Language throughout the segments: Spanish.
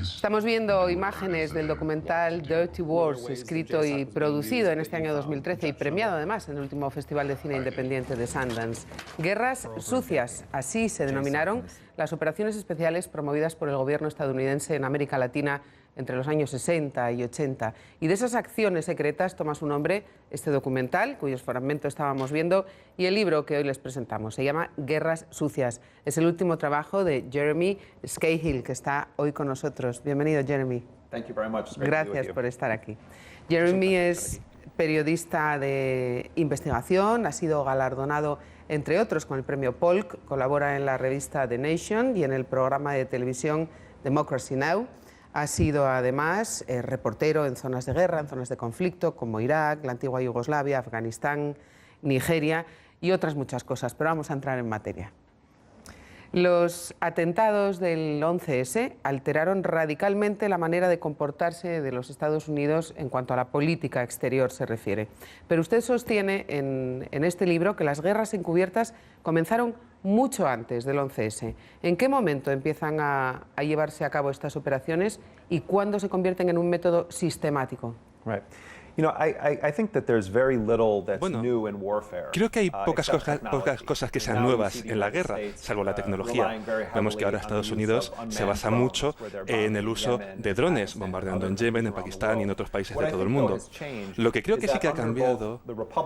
Estamos viendo imágenes del documental Dirty Wars, escrito y producido en este año 2013 y premiado además en el último Festival de Cine Independiente de Sundance. Guerras sucias, así se denominaron las operaciones especiales promovidas por el gobierno estadounidense en América Latina entre los años 60 y 80. Y de esas acciones secretas toma su nombre este documental, cuyos fragmentos estábamos viendo, y el libro que hoy les presentamos. Se llama Guerras sucias. Es el último trabajo de Jeremy Scahill, que está hoy con nosotros. Bienvenido, Jeremy. Gracias por estar aquí. Jeremy es periodista de investigación, ha sido galardonado, entre otros, con el premio Polk, colabora en la revista The Nation y en el programa de televisión Democracy Now! Ha sido además reportero en zonas de guerra, en zonas de conflicto, como Irak, la antigua Yugoslavia, Afganistán, Nigeria y otras muchas cosas. Pero vamos a entrar en materia. Los atentados del 11S alteraron radicalmente la manera de comportarse de los Estados Unidos en cuanto a la política exterior se refiere. Pero usted sostiene en este libro que las guerras encubiertas comenzaron mucho antes del 11S. ¿En qué momento empiezan a llevarse a cabo estas operaciones y cuándo se convierten en un método sistemático? Bueno, creo que hay pocas cosas que sean nuevas en la guerra, salvo la tecnología. Vemos que ahora Estados Unidos se basa mucho en el uso de drones, bombardeando en Yemen, en Pakistán y en otros países de todo el mundo. Lo que creo que sí que ha cambiado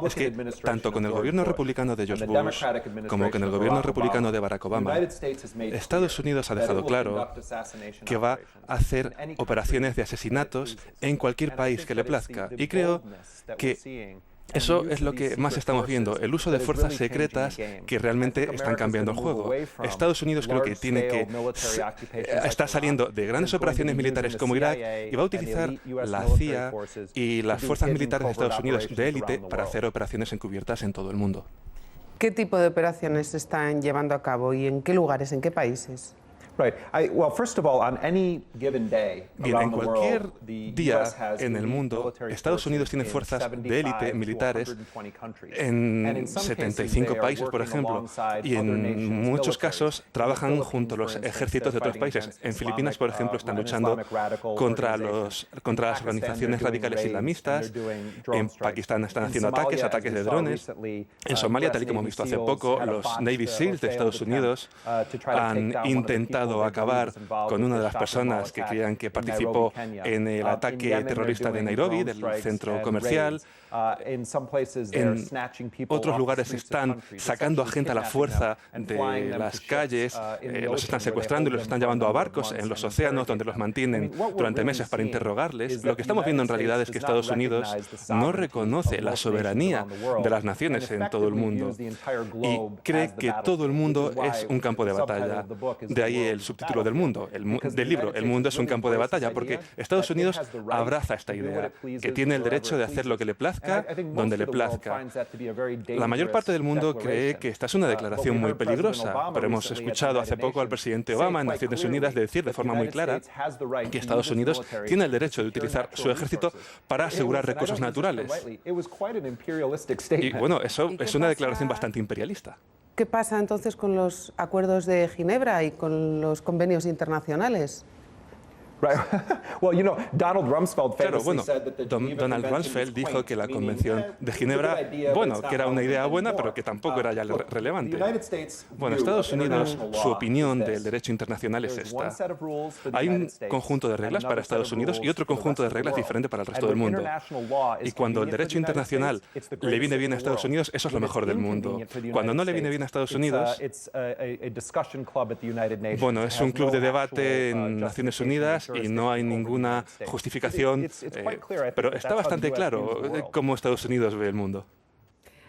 es que, tanto con el gobierno republicano de George Bush como con el gobierno republicano de Barack Obama, Estados Unidos ha dejado claro que va a hacer operaciones de asesinatos en cualquier país que le plazca. Y creo que eso es lo que más estamos viendo, el uso de fuerzas secretas que realmente están cambiando el juego. Estados Unidos creo que está saliendo de grandes operaciones militares como Irak y va a utilizar la CIA y las fuerzas militares de Estados Unidos de élite para hacer operaciones encubiertas en todo el mundo. ¿Qué tipo de operaciones se están llevando a cabo y en qué lugares, en qué países? Bien, en cualquier día en el mundo, Estados Unidos tiene fuerzas de élite militares en 75 países, por ejemplo, y en muchos casos trabajan junto a los ejércitos de otros países. En Filipinas, por ejemplo, están luchando contra las organizaciones radicales islamistas. En Pakistán están haciendo ataques de drones. En Somalia, tal y como hemos visto hace poco, los Navy SEALs de Estados Unidos han intentado acabar con una de las personas que creían que participó en el ataque terrorista de Nairobi, del centro comercial. En otros lugares están sacando a gente a la fuerza de las calles, los están secuestrando y los están llevando a barcos en los océanos, donde los mantienen durante meses para interrogarles. Lo que estamos viendo en realidad es que Estados Unidos no reconoce la soberanía de las naciones en todo el mundo y cree que todo el mundo es un campo de batalla. De ahí el subtítulo del libro, El mundo es un campo de batalla, porque Estados Unidos abraza esta idea, que tiene el derecho de hacer lo que le plazca, donde le plazca. La mayor parte del mundo cree que esta es una declaración muy peligrosa, pero hemos escuchado hace poco al presidente Obama en Naciones Unidas decir de forma muy clara que Estados Unidos tiene el derecho de utilizar su ejército para asegurar recursos naturales. Y bueno, eso es una declaración bastante imperialista. ¿Qué pasa entonces con los acuerdos de Ginebra y con los convenios internacionales? Donald Rumsfeld dijo que la Convención de Ginebra, que era una idea buena, pero que tampoco era ya relevante. Bueno, Estados Unidos, su opinión del derecho internacional es esta. Hay un conjunto de reglas para Estados Unidos y otro conjunto de reglas diferente para el resto del mundo. Y cuando el derecho internacional le viene bien a Estados Unidos, eso es lo mejor del mundo. Cuando no le viene bien a Estados Unidos, es un club de debate en Naciones Unidas y no hay ninguna justificación, pero está bastante claro cómo Estados Unidos ve el mundo.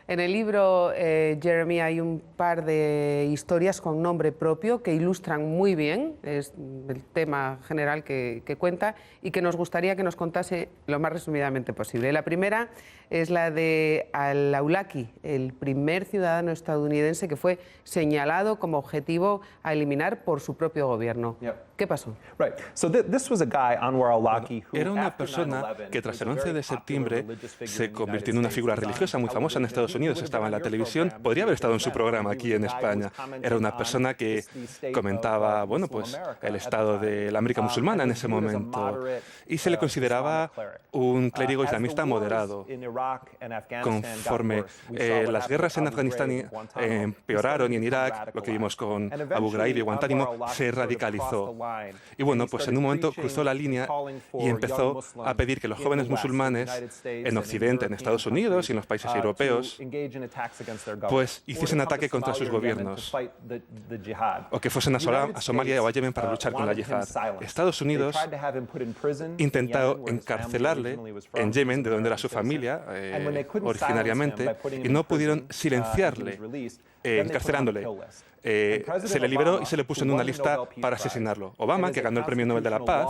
En el libro, Jeremy, hay un par de historias con nombre propio que ilustran muy bien el tema general que cuenta y que nos gustaría que nos contase lo más resumidamente posible. La primera es la de al-Awlaki, el primer ciudadano estadounidense que fue señalado como objetivo a eliminar por su propio gobierno. ¿Qué pasó? Era una persona que tras el 11 de septiembre se convirtió en una figura religiosa muy famosa en Estados Unidos. Estaba en la televisión, podría haber estado en su programa aquí en España. Era una persona que comentaba, bueno, pues el estado de la América musulmana en ese momento. Y se le consideraba un clérigo islamista moderado. Conforme las guerras en Afganistán empeoraron y en Irak, lo que vimos con Abu Ghraib y Guantánamo, se radicalizó. Y bueno, pues en un momento cruzó la línea y empezó a pedir que los jóvenes musulmanes en Occidente, en Estados Unidos y en los países europeos, pues hiciesen ataque contra sus gobiernos, o que fuesen a Somalia o a Yemen para luchar con la yihad. Estados Unidos intentó encarcelarle en Yemen, de donde era su familia originariamente, y no pudieron silenciarle, encarcelándole. Se le liberó y se le puso en una lista para asesinarlo. Obama, que ganó el Premio Nobel de la Paz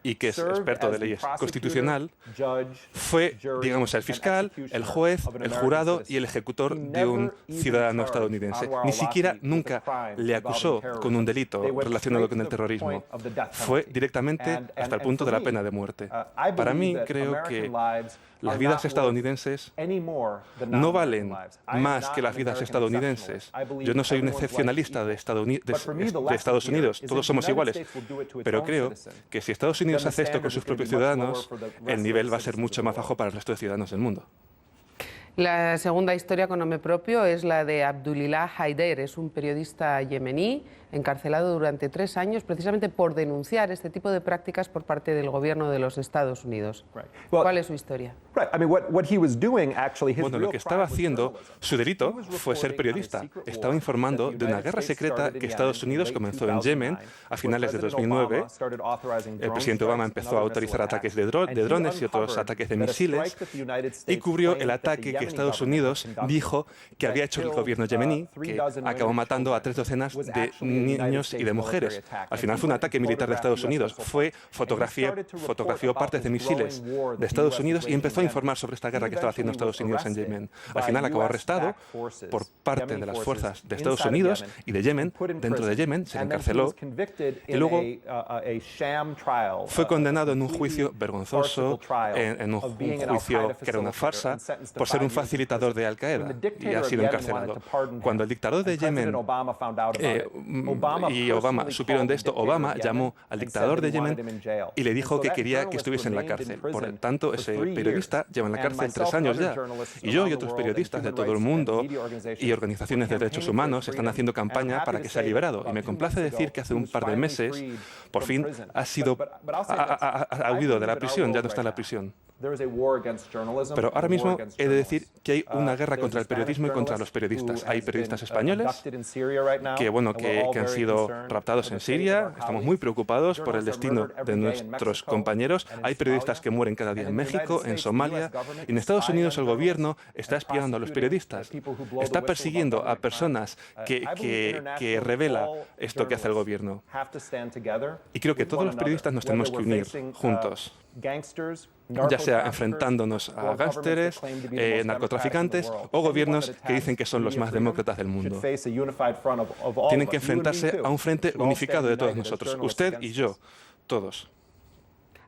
y que es experto de leyes constitucional, fue, digamos, el fiscal, el juez, el jurado y el ejecutor de un ciudadano estadounidense. Ni siquiera nunca le acusó con un delito relacionado con el terrorismo. Fue directamente hasta el punto de la pena de muerte. Para mí, creo que las vidas estadounidenses no valen más que las vidas estadounidenses. Yo no soy un excepcionalista de Estados Unidos, todos somos iguales, pero creo que si Estados Unidos hace esto con sus propios ciudadanos, el nivel va a ser mucho más bajo para el resto de ciudadanos del mundo. La segunda historia con nombre propio es la de Abdulillah Haider. Es un periodista yemení encarcelado durante 3 años precisamente por denunciar este tipo de prácticas por parte del gobierno de los Estados Unidos. ¿Cuál es su historia? Bueno, lo que estaba haciendo, su delito fue ser periodista. Estaba informando de una guerra secreta que Estados Unidos comenzó en Yemen a finales de 2009. El presidente Obama empezó a autorizar ataques de drones y otros ataques de misiles y cubrió el ataque que Estados Unidos dijo que había hecho el gobierno yemení, que acabó matando a 3 docenas de niños y de mujeres. Al final fue un ataque militar de Estados Unidos. Fotografió partes de misiles de Estados Unidos y empezó a informar sobre esta guerra que estaba haciendo Estados Unidos en Yemen. Al final acabó arrestado por parte de las fuerzas de Estados Unidos y de Yemen. Dentro de Yemen se le encarceló y luego fue condenado en un juicio vergonzoso, en un juicio que era una farsa, por ser un facilitador de Al-Qaeda, y ha sido encarcelado. Cuando el dictador de Yemen y Obama supieron de esto, Obama llamó al dictador de Yemen y le dijo que quería que estuviese en la cárcel. Por lo tanto, ese periodista lleva en la cárcel 3 años ya. Y yo y otros periodistas de todo el mundo y organizaciones de derechos humanos están haciendo campaña para que sea liberado. Y me complace decir que hace un par de meses, por fin, ha huido de la prisión, ya no está en la prisión. Pero ahora mismo he de decir que hay una guerra contra el periodismo y contra los periodistas. Hay periodistas españoles que han sido raptados en Siria. Estamos muy preocupados por el destino de nuestros compañeros. Hay periodistas que mueren cada día en México, en Somalia. Y en Estados Unidos el gobierno está espiando a los periodistas. Está persiguiendo a personas que revela esto que hace el gobierno. Y creo que todos los periodistas nos tenemos que unir juntos, ya sea enfrentándonos a gángsteres, narcotraficantes o gobiernos que dicen que son los más demócratas del mundo. Tienen que enfrentarse a un frente unificado de todos nosotros, usted y yo, todos.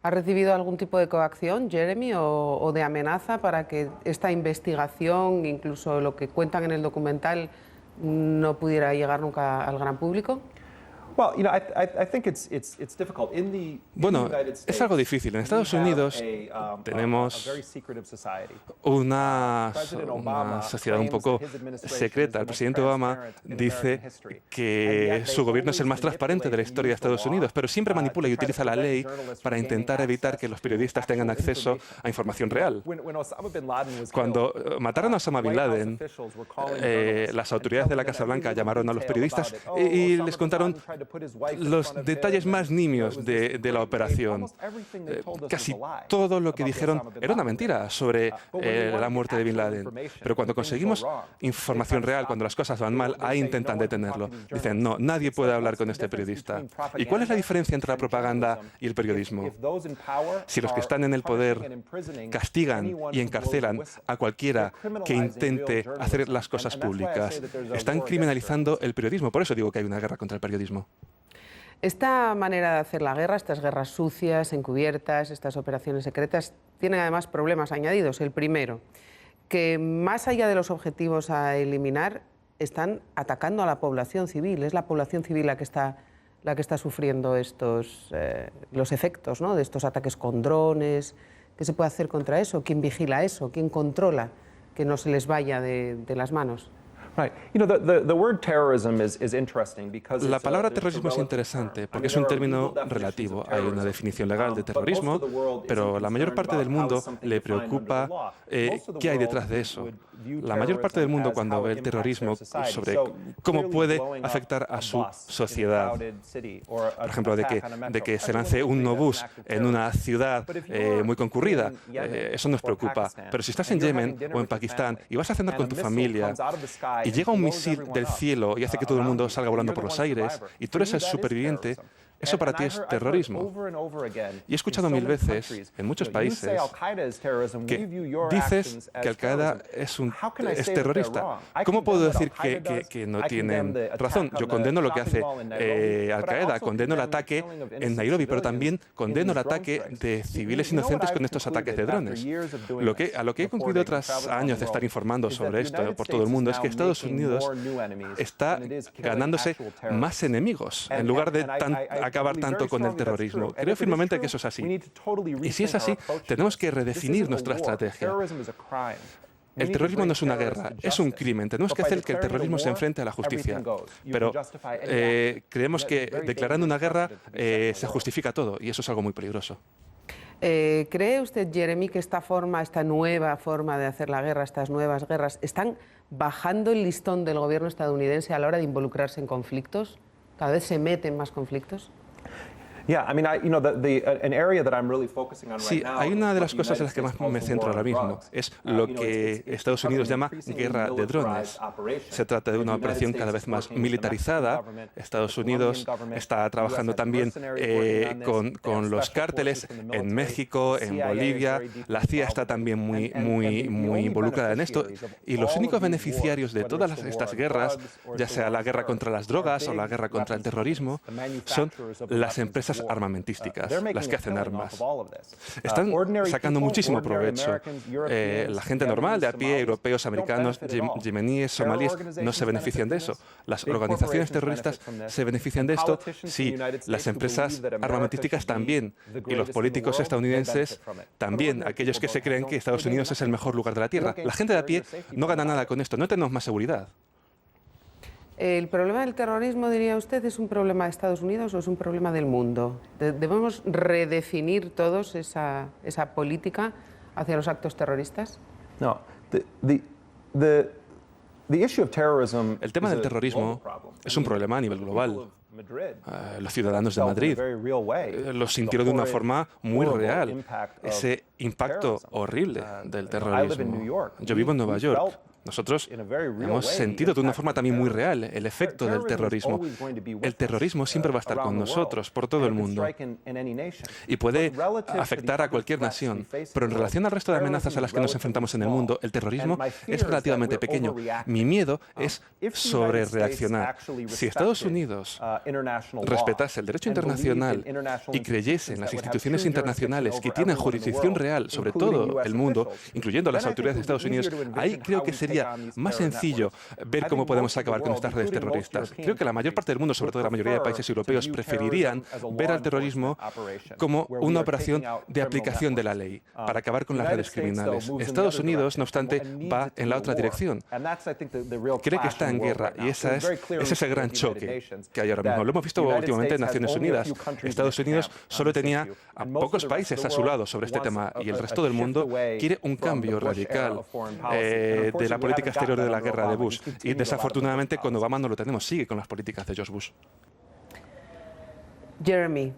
¿Ha recibido algún tipo de coacción, Jeremy, o de amenaza para que esta investigación, incluso lo que cuentan en el documental, no pudiera llegar nunca al gran público? Bueno, es algo difícil. En Estados Unidos tenemos una sociedad un poco secreta. El presidente Obama dice que su gobierno es el más transparente de la historia de Estados Unidos, pero siempre manipula y utiliza la ley para intentar evitar que los periodistas tengan acceso a información real. Cuando mataron a Osama Bin Laden, las autoridades de la Casa Blanca llamaron a los periodistas y les contaron los detalles más nimios de la operación. Casi todo lo que dijeron era una mentira sobre la muerte de Bin Laden. Pero cuando conseguimos información real, cuando las cosas van mal, ahí intentan detenerlo. Dicen, no, nadie puede hablar con este periodista. ¿Y cuál es la diferencia entre la propaganda y el periodismo? Si los que están en el poder castigan y encarcelan a cualquiera que intente hacer las cosas públicas, están criminalizando el periodismo. Por eso digo que hay una guerra contra el periodismo. Esta manera de hacer la guerra, estas guerras sucias, encubiertas, estas operaciones secretas, tienen además problemas añadidos. El primero, que más allá de los objetivos a eliminar, están atacando a la población civil. Es la población civil la que está sufriendo los efectos, ¿no?, de estos ataques con drones. ¿Qué se puede hacer contra eso? ¿Quién vigila eso? ¿Quién controla que no se les vaya de las manos? La palabra terrorismo es interesante porque es un término relativo. Hay una definición legal de terrorismo, pero la mayor parte del mundo le preocupa qué hay detrás de eso. La mayor parte del mundo, cuando ve el terrorismo, sobre cómo puede afectar a su sociedad. Por ejemplo, de que se lance un obús en una ciudad muy concurrida, eso nos preocupa. Pero si estás en Yemen o en Pakistán y vas a cenar con tu familia y llega un misil del cielo y hace que todo el mundo salga volando por los aires y tú eres el superviviente, eso para ti es terrorismo. Y he escuchado mil veces en muchos países que dices que Al-Qaeda es terrorista. ¿Cómo puedo decir que no tienen razón? Yo condeno lo que hace Al-Qaeda, condeno el ataque en Nairobi, pero también condeno el ataque de civiles inocentes con estos ataques de drones. A lo que he concluido tras años de estar informando sobre esto por todo el mundo es que Estados Unidos está ganándose más enemigos en lugar de acabar tanto con el terrorismo. Creo firmemente que eso es así. Y si es así, tenemos que redefinir nuestra estrategia. El terrorismo no es una guerra, es un crimen. Tenemos que hacer que el terrorismo se enfrente a la justicia. Pero creemos que declarando una guerra se justifica todo, y eso es algo muy peligroso. ¿Cree usted, Jeremy, que esta nueva forma de hacer la guerra, estas nuevas guerras, están bajando el listón del gobierno estadounidense a la hora de involucrarse en conflictos? ¿Cada vez se meten más conflictos? Sí, hay una de las cosas en las que más me centro ahora mismo. Es lo que Estados Unidos llama guerra de drones. Se trata de una operación cada vez más militarizada. Estados Unidos está trabajando también con los cárteles en México, en Bolivia. La CIA está también muy involucrada en esto. Y los únicos beneficiarios de todas estas guerras, ya sea la guerra contra las drogas o la guerra contra el terrorismo, son las empresas armamentísticas, las que hacen armas. Están sacando muchísimo provecho. La gente normal, de a pie, europeos, americanos, yemeníes, somalíes, no se benefician de eso. Las organizaciones terroristas se benefician de esto. Sí, las empresas armamentísticas también. Y los políticos estadounidenses también. Aquellos que se creen que Estados Unidos es el mejor lugar de la Tierra. La gente de a pie no gana nada con esto. No tenemos más seguridad. ¿El problema del terrorismo, diría usted, es un problema de Estados Unidos o es un problema del mundo? ¿Debemos redefinir todos esa política hacia los actos terroristas? No. El tema del terrorismo es un problema a nivel global. Los ciudadanos de Madrid lo sintieron de una forma muy real, ese impacto horrible del terrorismo. Yo vivo en Nueva York. Nosotros hemos sentido de una forma también muy real el efecto del terrorismo. El terrorismo siempre va a estar con nosotros, por todo el mundo, y puede afectar a cualquier nación. Pero en relación al resto de amenazas a las que nos enfrentamos en el mundo, el terrorismo es relativamente pequeño. Mi miedo es sobre reaccionar. Si Estados Unidos respetase el derecho internacional y creyese en las instituciones internacionales que tienen jurisdicción real sobre todo el mundo, incluyendo las autoridades de Estados Unidos, ahí creo que sería más sencillo ver cómo podemos acabar con estas redes terroristas. Creo que la mayor parte del mundo, sobre todo la mayoría de países europeos, preferirían ver al terrorismo como una operación de aplicación de la ley para acabar con las redes criminales. Estados Unidos, no obstante, va en la otra dirección. Cree que está en guerra y ese es el gran choque que hay ahora mismo. Lo hemos visto últimamente en Naciones Unidas. Estados Unidos solo tenía a pocos países a su lado sobre este tema y el resto del mundo quiere un cambio radical de la política exterior de la guerra de Bush. Y desafortunadamente con Obama no lo tenemos, sigue con las políticas de George Bush. Jeremy,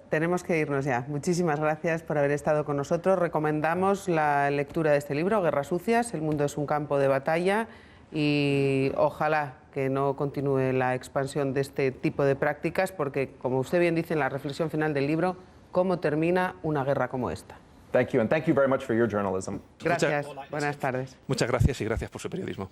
tenemos que irnos ya. Muchísimas gracias por haber estado con nosotros. Recomendamos la lectura de este libro, Guerras Sucias, el mundo es un campo de batalla, y ojalá que no continúe la expansión de este tipo de prácticas, porque, como usted bien dice en la reflexión final del libro, ¿cómo termina una guerra como esta? Thank you, and thank you very much for your journalism. Gracias. Buenas tardes. Muchas gracias y gracias por su periodismo.